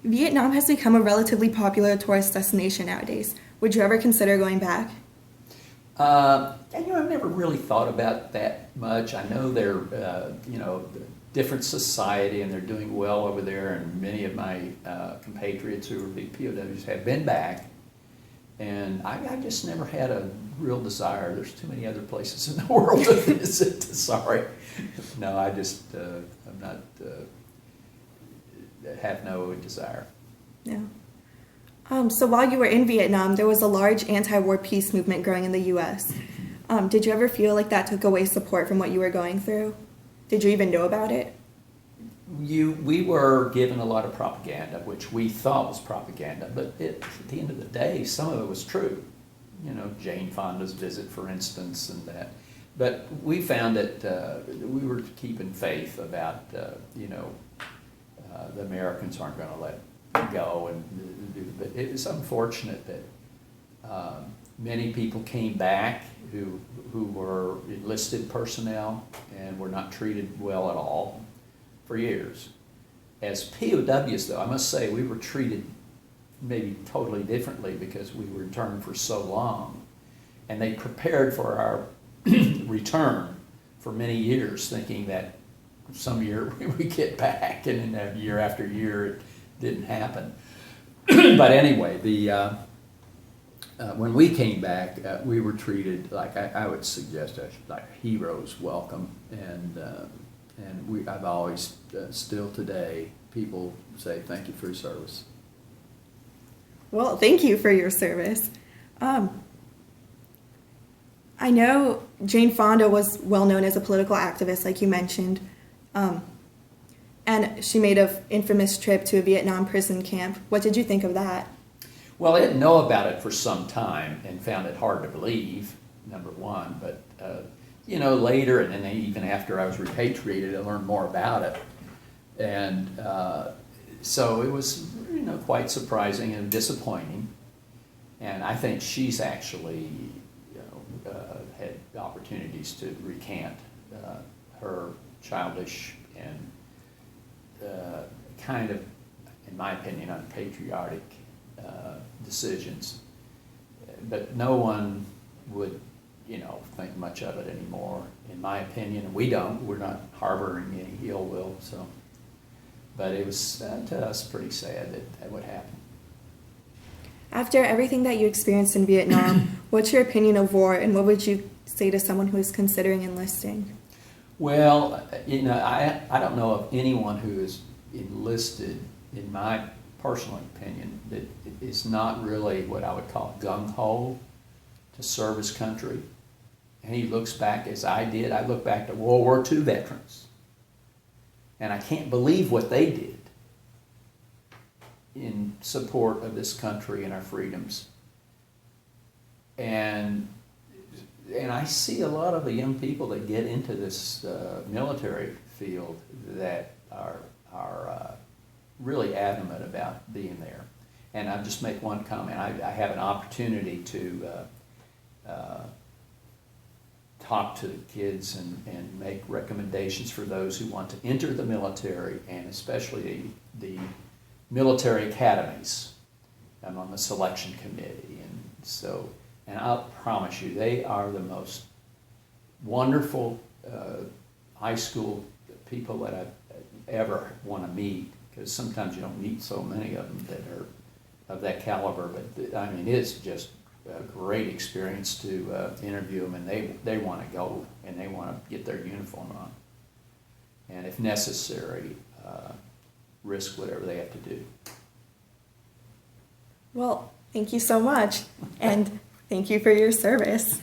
Vietnam has become a relatively popular tourist destination nowadays. Would you ever consider going back? I've never really thought about that much. I know they're, different society and they're doing well over there, and many of my compatriots who are big POWs have been back. And I just never had a real desire. There's too many other places in the world to visit. Sorry. No, I just, I'm not, have no desire. Yeah. So while you were in Vietnam, there was a large anti-war peace movement growing in the U.S. Did you ever feel like that took away support from what you were going through? Did you even know about it? We were given a lot of propaganda, which we thought was propaganda, but at the end of the day, some of it was true. You know, Jane Fonda's visit, for instance, and that. But we found that we were keeping faith about, the Americans aren't going to let it go. But it was unfortunate that many people came back who were enlisted personnel and were not treated well at all for years. As POWs, though, I must say we were treated maybe totally differently because we were interned for so long. And they prepared for our return for many years, thinking that some year we get back, and then year after year it didn't happen. But anyway, when we came back, we were treated like I would suggest like heroes welcome, and I've always still today people say thank you for your service. Well, thank you for your service. I know Jane Fonda was well known as a political activist, like you mentioned, and she made an infamous trip to a Vietnam prison camp. What did you think of that? Well, I didn't know about it for some time and found it hard to believe, number one, but later, and then even after I was repatriated, I learned more about it. And so it was, quite surprising and disappointing. And I think she's actually, had opportunities to recant her childish and kind of, in my opinion, unpatriotic decisions. But no one would think much of it anymore, in my opinion. We don't. We're not harboring any ill will. So, but it was to us pretty sad that would happen. After everything that you experienced in Vietnam, what's your opinion of war, and what would you say to someone who is considering enlisting? Well, I don't know of anyone who is enlisted, in my personal opinion, that is not really what I would call gung-ho to serve his country. And he looks back, as I did, I look back to World War II veterans. And I can't believe what they did in support of this country and our freedoms. And I see a lot of the young people that get into this military field that are really adamant about being there. And I'll just make one comment. I have an opportunity to talk to the kids and make recommendations for those who want to enter the military, and especially the military academies. I'm on the selection committee, and I'll promise you, they are the most wonderful high school people that I ever want to meet, because sometimes you don't meet so many of them that are of that caliber. But I mean, it's just a great experience to interview them, and they want to go and they want to get their uniform on, and if necessary, risk whatever they have to do. Well, thank you so much, and thank you for your service.